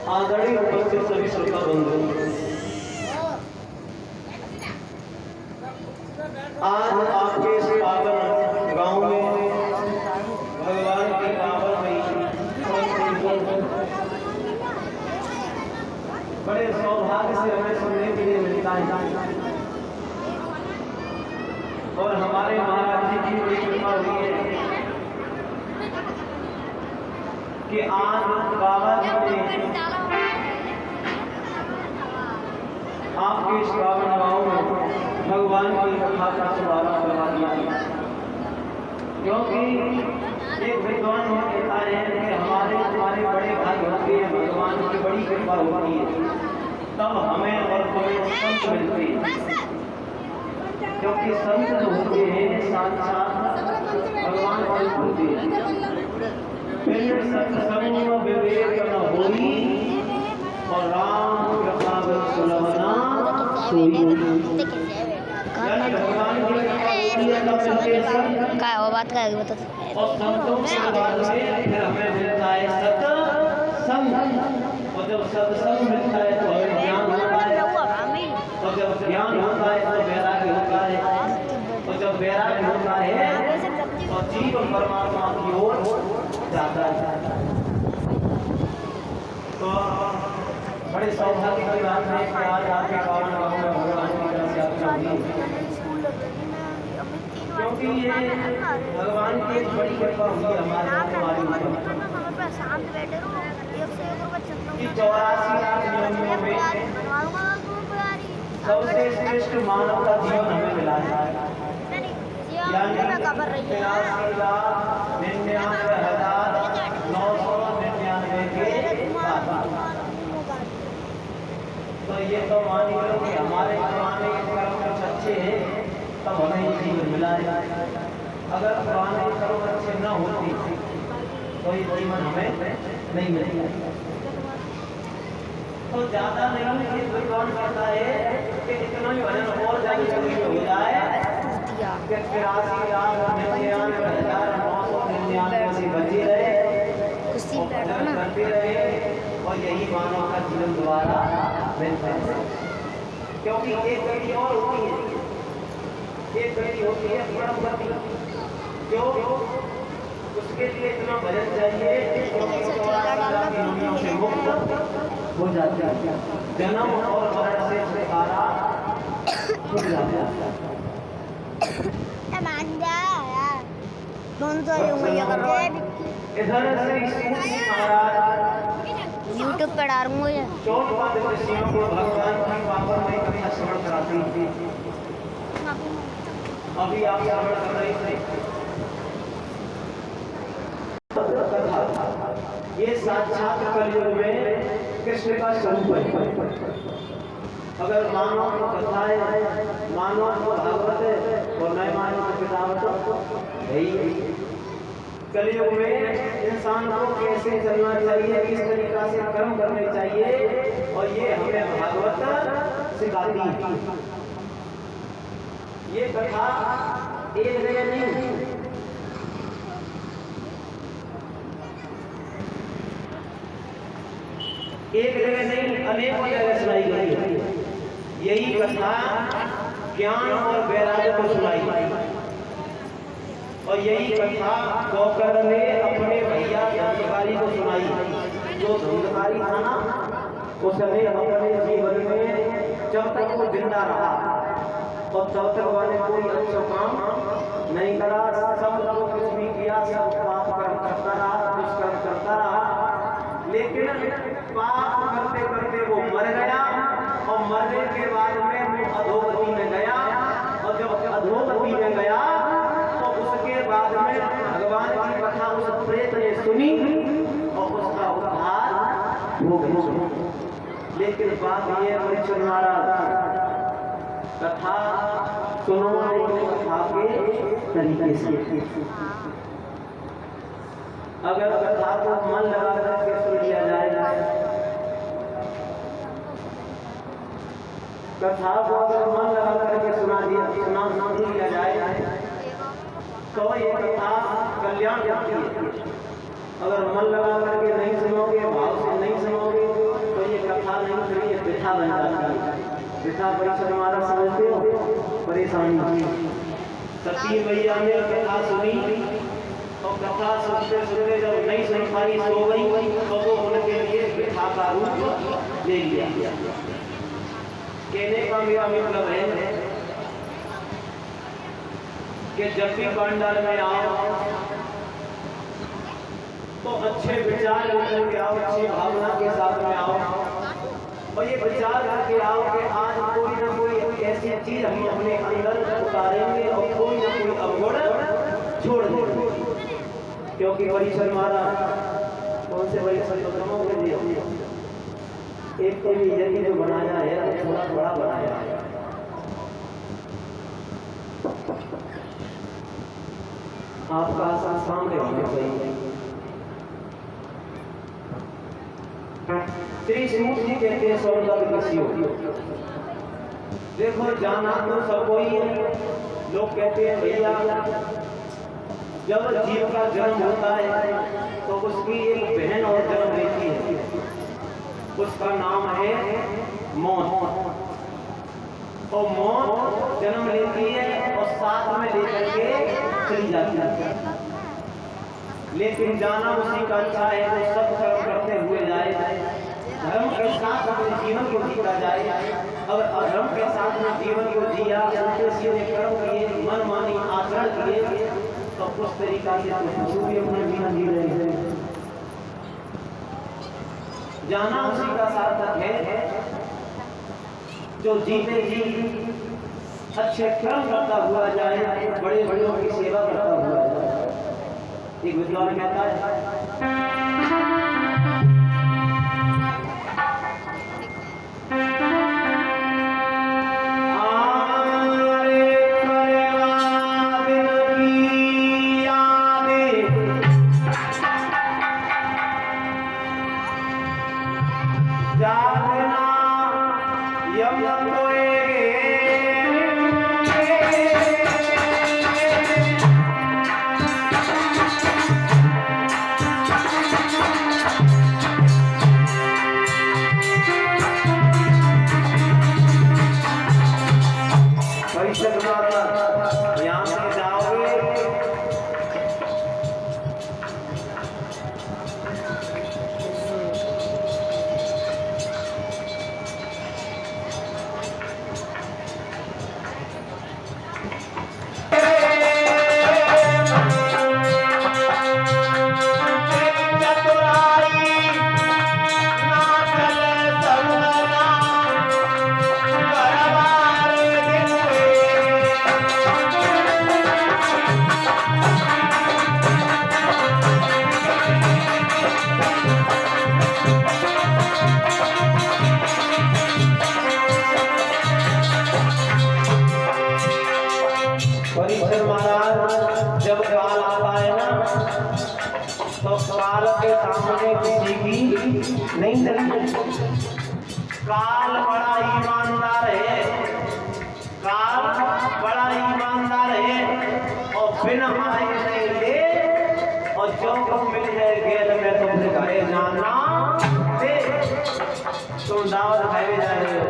आदरणीय उपस्थित सभी श्रोता बंधु, आज आपके इस पावन गांव में भगवान की पावन बड़े सौभाग्य से हमें सुनने के लिए मिलता है और हमारे महाराज जी की बड़ी कृपा हुई है कि आज बाबा जी ने आपके इस पावन गांव में भगवान की कथा का शुभारंभ करवा दिया। क्योंकि एक विद्वान कहता है कि हमारे बड़े भाग होते हैं, भगवान की बड़ी कृपा होती है, तब हमें और तुम्हें संत मिलते हैं। क्योंकि संत जो होते हैं साक्षात भगवान के होते हैं। फिर सत्संग विवेक न होई और राम कृपा सुलभना सोई। क्या वो बात का बता। और संतों के बाद में फिर हमें मिलता है सत्संग, और जब सत्संग मिलता है तो हमें ज्ञान होता है, और जब ज्ञान होता है तो वैराग्य होता है, और जब वैराग्य होता है तो जीवन परमात्मा की ओर जाता है। तो बड़े सौभाग्य की बात है कि आज आपके पावन गांव में भगवान की तरफ से यात्रा हुई, क्योंकि ये भगवान की एक बड़ी कृपा हुई है हमारे ऊपर। 84 लाख योनियों में सबसे श्रेष्ठ मानव का जीवन हमें मिला है, यानी 83,99,999 के तो ये तो मान लो कि हमारे पुराने कर्म कुछ अच्छे हैं तब हमें ये जीवन मिला है। अगर पुराने कर्म अच्छे न होती तो ये जीवन हमें नहीं मिलेगा। तो ज्यादा नहीं ये विद्वान करता है कि इतना ही भजन और ज्यादा जल्दी हो जाए कि 83,99,999 से बचे रहे करते रहे और यही मानव का जीवन दोबारा मिलता है। क्योंकि एक गति और होती है, एक गति होती है परम गति, जो उसके लिए इतना भजन चाहिए से मुक्त हो जाता है, जन्म और मरण से छुटकारा छूट जाता है। इधर श्री महाराज यूट्यूब पर डालूंगा ये। चौथ पाद ऋषियों को भगवान की पावनमयी कथा श्रवण कराती थी। अभी आप श्रवण कर रहे थे ये साक्षात कलयुग में कृष्ण का स्वरूप है। अगर मानो तो कथाएं, मानो तो भागवत और नए मानो तो किताब है। कलयुग में इंसान को कैसे चलना चाहिए, किस तरीका से कर्म करने चाहिए, और ये हमें भागवत सिखाती है। ये कथा एक जगह नहीं, एक जगह नहीं, अनेकों जगह सुनाई गई है। यही कथा ज्ञान और वैराग्य को सुनाई, और यही कथा गौकर्ण ने अपने भैया धंधकारी को सुनाई। जो धंधकारी था ना, उसने अपने जीवन में जब तक वो जिंदा रहा और तब तक वाले कोई अच्छा काम नहीं करा, सब जो कुछ भी किया सब पाप करता रहा, दुष्कर्म करता रहा। लेकिन पाप करते करते वो मर गया, और मरने के बाद में वो अधोगति में गया, और जब अधोगति में गया उसके बाद में भगवान की कथा उस प्रेत ने सुनी और उसका उद्धार हो गया। लेकिन बात ये परीक्षण कथा सुनो कथा के तरीके से। अगर कथा को मन लगा करके सुन लिया जाए, कथा को अगर मन लगा करके सुना लिया जाए तो ये कथा कल्याण करती है। अगर मन लगा करके नहीं सुनोगे, भाव से नहीं सुनोगे, तो ये कथा नहीं सुनी, ये वृथा बन जाती है। वृथा परिश्रम हमारा समझते हो, परेशानी। सती मैया ने कथा सुनी और कथा सुनते सुनते जब नहीं सुन पाई, सो गई, तो वो उनके लिए वृथा का रूप ले लिया। कहने का मेरा मतलब है कि जब भी पंडाल में आओ तो अच्छे विचार लेकर के आओ, अच्छी भावना के साथ में आओ और ये विचार करके आओ कि आज कोई ना कोई ऐसी चीज हम अपने अंदर उतारेंगे और कोई ना कोई अवगुण छोड़ देंगे। क्योंकि परिसर हमारा कौन से परिसर उपक्रमों के लिए एक तो यदि जो बनाया है थोड़ा बड़ा बनाया है। आपका आसन सामने होना चाहिए। त्रिशूल कहते हैं स्वर्ग किसी हो। देखो जाना तो सब कोई है। लोग कहते हैं भैया जब जीव का जन्म होता है तो उसकी एक बहन और जन्म लेती है, उसका नाम है मौत। और मौत जन्म लेती है और साथ में लेकर के चली जाती है। लेकिन जाना उसी का अच्छा है जो सब कर्म करते हुए जाए, धर्म के साथ अपने जीवन को जीता जाए। अगर अधर्म के साथ में जीवन को जिया, उनके सीधे कर्म किए, मनमानी आचरण किए, तो उस तरीका से तो भी अपना जीवन जी रहे हैं। जाना उसी का सार्थक है जो जीते जी अच्छे कर्म करता हुआ जाए, बड़े बड़ों की सेवा करता हुआ जाए। एक विद्वान कहता है नहीं चलती। काल बड़ा ईमानदार है, काल बड़ा ईमानदार है और बिना मारे नहीं ले और जो तुम मिल जाए गेल में तुमसे कहे नाना दे, तुम दावत खाए जा रहे हो।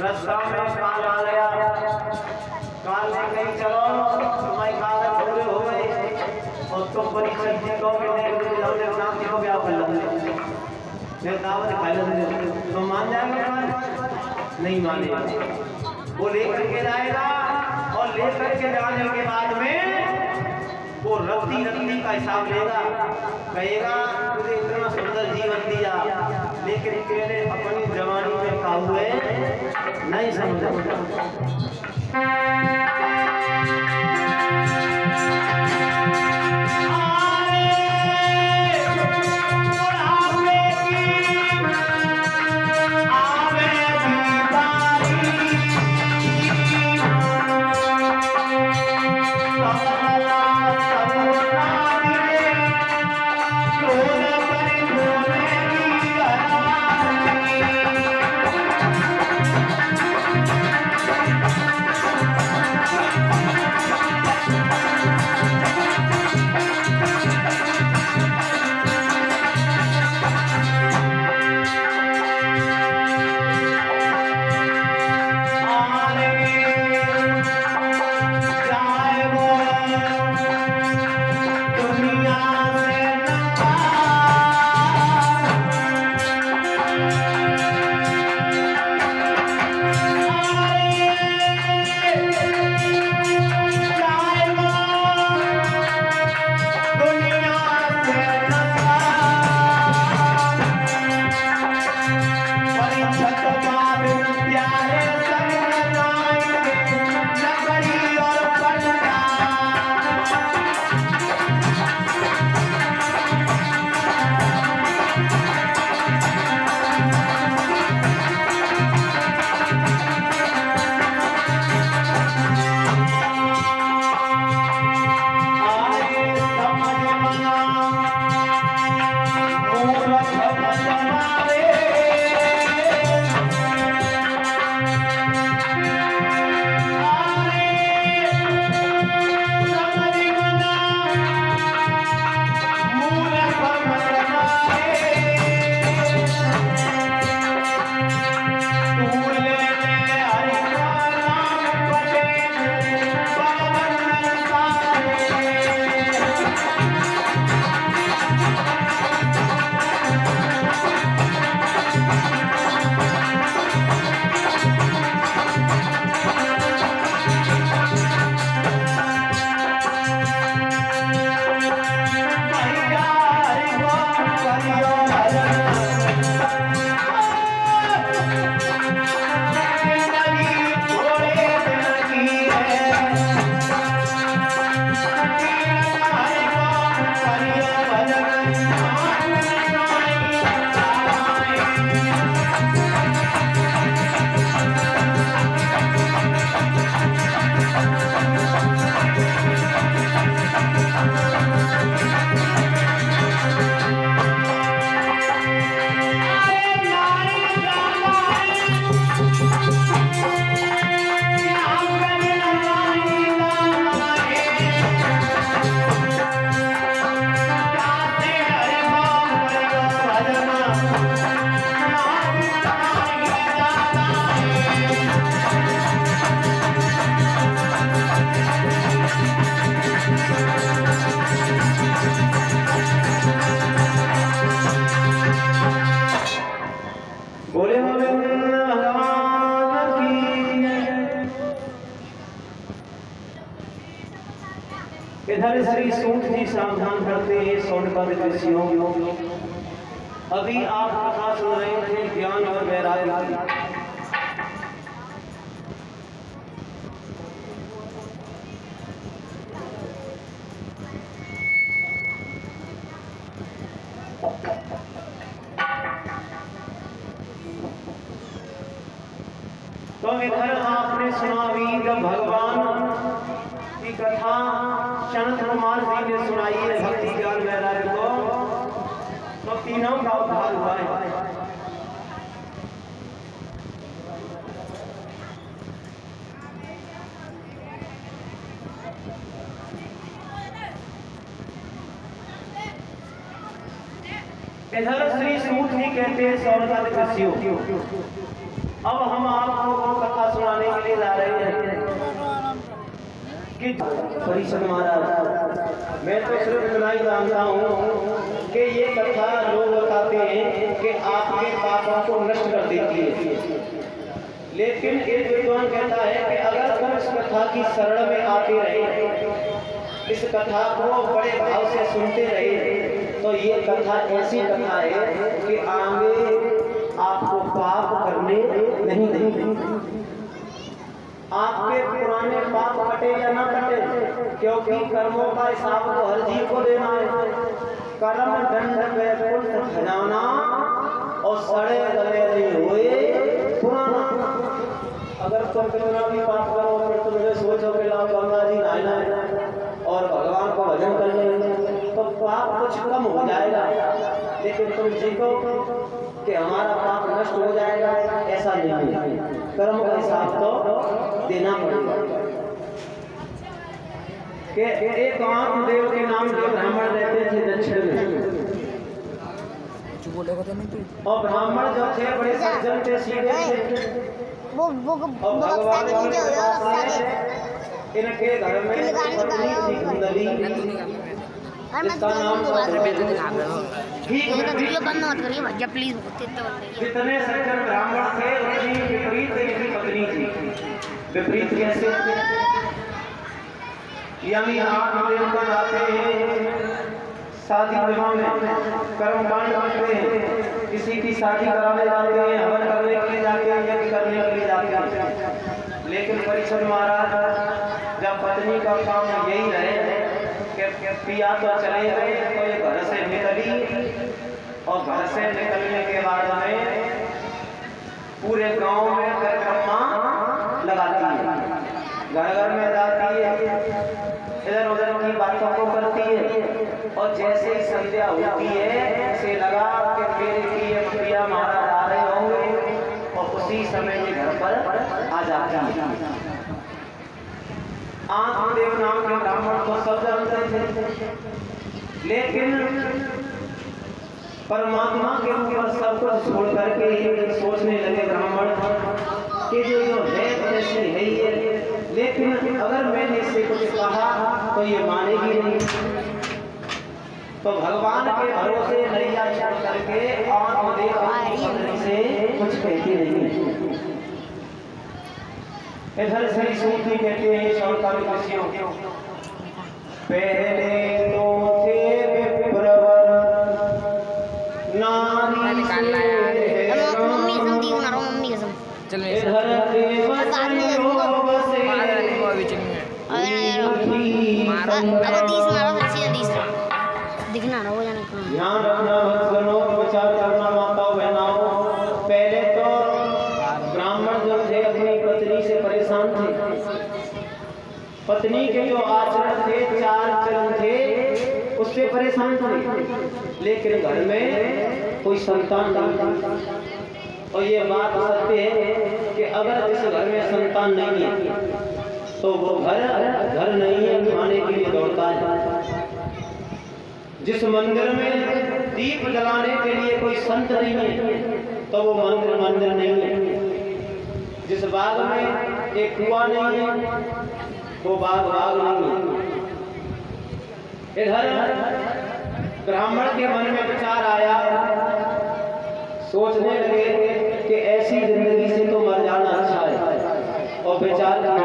रास्ता में काल आ गया, काल ने कहीं चलो तुम्हारी कागज पूरे हो गए और तुम बड़ी सब्जी को नाम देखो क्या कर लो, मैं दावत खा लो, तो मान जाएगा? नहीं मानेगा। वो लेकर के जाएगा और लेकर के जाने के बाद में वो रत्ती रत्ती का हिसाब लेगा, कहेगा तुझे इतना सुंदर जीवन दिया लेकिन तेरे अपनी जवानी में खा हुए नहीं समझा। इधर श्री सूत जी सावधान करते हैं सोनपद ऋषियों। अभी आप कथा सुन रहे थे ज्ञान और वैराग्य की। तो इधर आपने सुना भी जब भगवान की कथा शनत कुमार जी ने सुनाई है भक्ति ज्ञान वैराग्य को, तो तीनों का उद्धार हुआ है। इधर श्री सूत जी कहते हैं सोनपद ऋषियों। अब हम आपको वो कथा सुनाने के लिए जा रहे हैं कि परिषद महाराज, मैं तो सिर्फ इतना ही जानता हूँ कि ये कथा लोग बताते हैं कि आपके पापों को नष्ट कर देती है, लेकिन एक विद्वान कहता है कि अगर तुम इस कथा की शरण में आते रहे, इस कथा को बड़े भाव से सुनते रहे, तो ये कथा ऐसी कथा है कि आगे आपको पाप करने नहीं देंगे। आपके पुराने पाप कटे या ना कटे, क्योंकि कर्मों का हिसाब तो हर जीव को देना है। कर्म दंड वैकुंठ खजाना और सड़े गले नहीं हुए पुराना। अगर तुम कितना भी पाप करो फिर तुम ये सोचो कि लाओ गंगा जी नहाना है और भगवान का भजन करने, तो पाप कुछ कम हो जाएगा, लेकिन तुम जीतो कि हमारा पाप नष्ट हो जाएगा, ऐसा नहीं है। कर्म का हिसाब तो देना पड़ेगा। कि एक आत्मदेव के नाम के ब्राह्मण रहते थे दक्षिण में, और ब्राह्मण जो थे बड़े सज्जन थे, सीधे थे। और भगवान इनके घर में पत्नी थी कुंडली, इसका नाम जितने सज्जन ब्राह्मण थे उनकी विपरीत इनकी पत्नी थी। विपरीत कैसे? यानी आत्मदेव का जाते हैं शादी विवाह में कर्मकांड करते हैं, किसी की शादी कराने जाते हैं, हवन करने के लिए जाते हैं, यज्ञ करने के लिए जाते हैं। लेकिन परिषद महाराज जब पत्नी का काम यही रहे कि पिया तो चले गए, तो ये घर से निकली, और घर से निकलने के बाद में पूरे गांव में परिक्रमा लगाती है, घर घर में जाती है, इधर उधर की बातों को करती है। और जैसे ही संध्या होती है ऐसे लगा कि मेरे की ये प्रिया महाराज आ रहे होंगे, और उसी समय ये घर पर आ जाती है। आत्मदेव नाम के ब्राह्मण को सब जानते थे, लेकिन परमात्मा के ऊपर सब कुछ छोड़ करके ये सोचने लगे ब्राह्मण कि जो है ऐसी है ही है, लेकिन अगर मैंने इससे कुछ कहा तो ये मानेगी नहीं। तो भगवान के भरोसे नैया छोड़ करके आत्मदेव से कुछ कहती नहीं। इधर श्री सूत जी कहते हैं सोनपद ऋषियों, पहले तो थे विप्रवर नारी चल इधर दिखना हो जाने का ध्यान रखना, भक्तजनों विचार करना, माताओं बहनाओं। पहले तो ब्राह्मण जो थे अपनी पत्नी से परेशान थे, पत्नी के जो आचरण थे, चार चरण थे, उससे परेशान थे, लेकिन घर में कोई संतान नहीं था। और ये बात सत्य है कि अगर जिस घर में संतान नहीं है तो वो घर नहीं है, खाने के लिए दौड़ता है। जिस मंदिर में दीप जलाने के लिए कोई संत नहीं है तो वो मंदिर नहीं है। जिस बाग में एक कुआं नहीं है वो बाग नहीं है। इधर ब्राह्मण के मन में विचार आया, सोचने लगे कि ऐसी जिंदगी से तो मर जाना अच्छा है, और विचार किया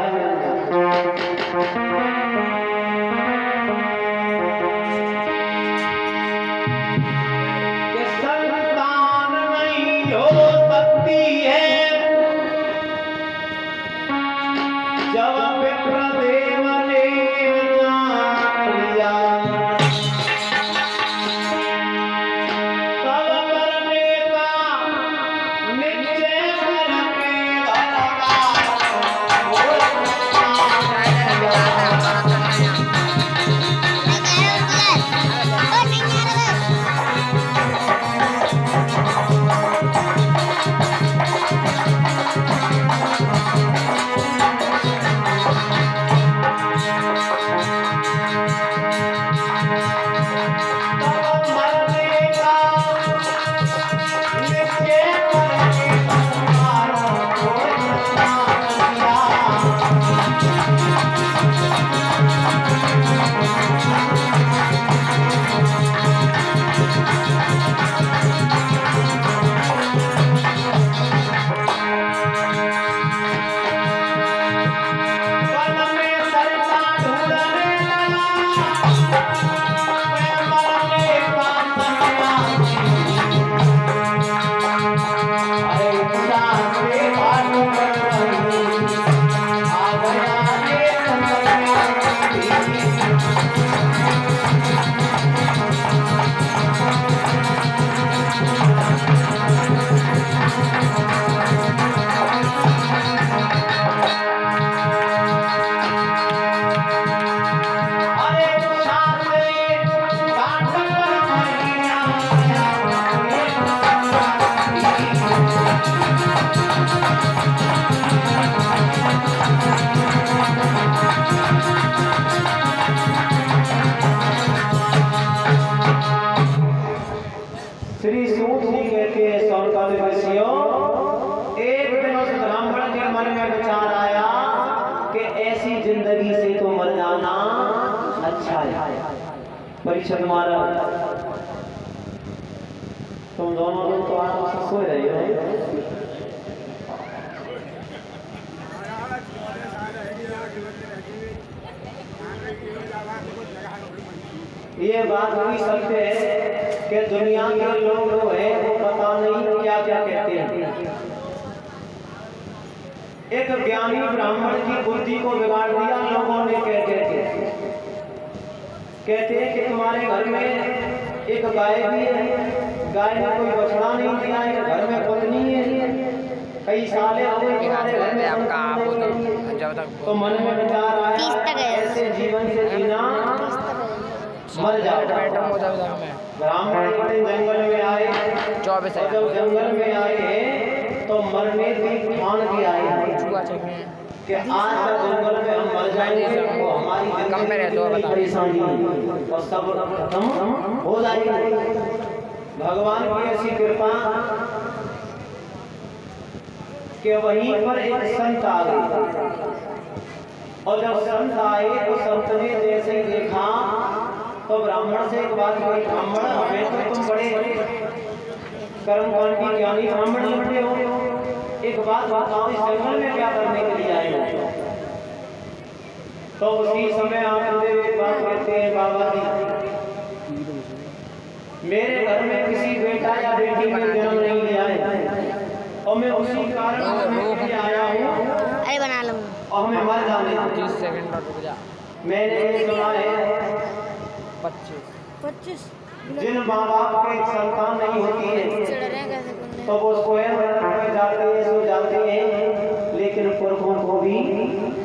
होना अच्छा है। परीक्षक महाराज तुम दोनों लोग तो आराम से सो रहे हो। ये बात भी सत्य है कि दुनिया के लोग जो है वो पता नहीं क्या क्या कहते हैं। एक ज्ञानी ब्राह्मण की बुद्धि को बिगाड़ दिया लोगों ने कहते हैं कि तुम्हारे घर में एक गाय भी है, गाय ने कोई बछड़ा नहीं दिया है, घर में पत्नी है, कई साल हो गए तुम्हारे घर में, तो मन में विचार आया ऐसे जीवन से जीना मर जाओ। ब्राह्मण एक दिन जंगल में आए, और जब जंगल में आए तो मरने की ठान के आए कि आज तक जंगल में हम मर जाएंगे तो हमारी जिंदगी परेशानी और सब खत्म हो जाएगी। भगवान की ऐसी कृपा कि वहीं पर एक संत आ गए, और जब संत आए तो संत ने जैसे ही देखा तो ब्राह्मण से एक बात कही, ब्राह्मण हमें तो तुम बड़े कर्मकांडी ज्ञानी ब्राह्मण लगते हो, एक बात बताओ इस जंगल में क्या करने के लिए आए हो? तो उसी समय आपदेव एक बात कहते हैं, बाबा जी मेरे घर में किसी बेटा या बेटी का जन्म नहीं लिया है और मैं उसी कारण आया हूँ। अरे बना लूँगा और हमें मर जाने 30 सेकंड रुक जा। मैंने ये सुना है 25 जिन माँ बाप के संतान नहीं होती है तो वो स्वयं में जाते हैं, सो जाते हैं, लेकिन पुरखों को भी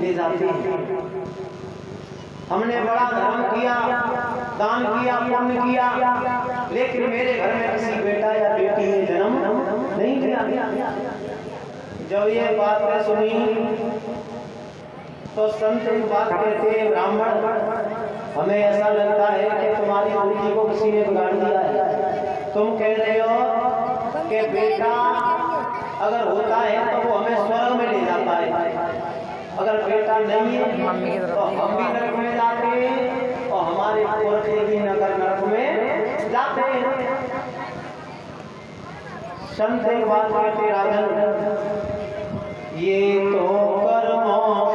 ले जाते हैं। हमने बड़ा धर्म किया, दान किया, पुण्य किया, लेकिन मेरे घर में किसी बेटा या बेटी ने जन्म नहीं लिया। जब ये बात मैं सुनी तो संत एक बात कहते हैं, ब्राह्मण हमें ऐसा लगता है कि तुम्हारी बुद्धि को किसी ने बिगाड़ दिया है। तुम कह रहे हो कि बेटा अगर होता है तो वो हमें स्वर्ग में ले जाता है, अगर बेटा नहीं है तो हम भी नरक में जाते हैं और हमारे पुरखे भी नरक में जाते हैं। संत एक बात कहते, राजन ये तो कर्मों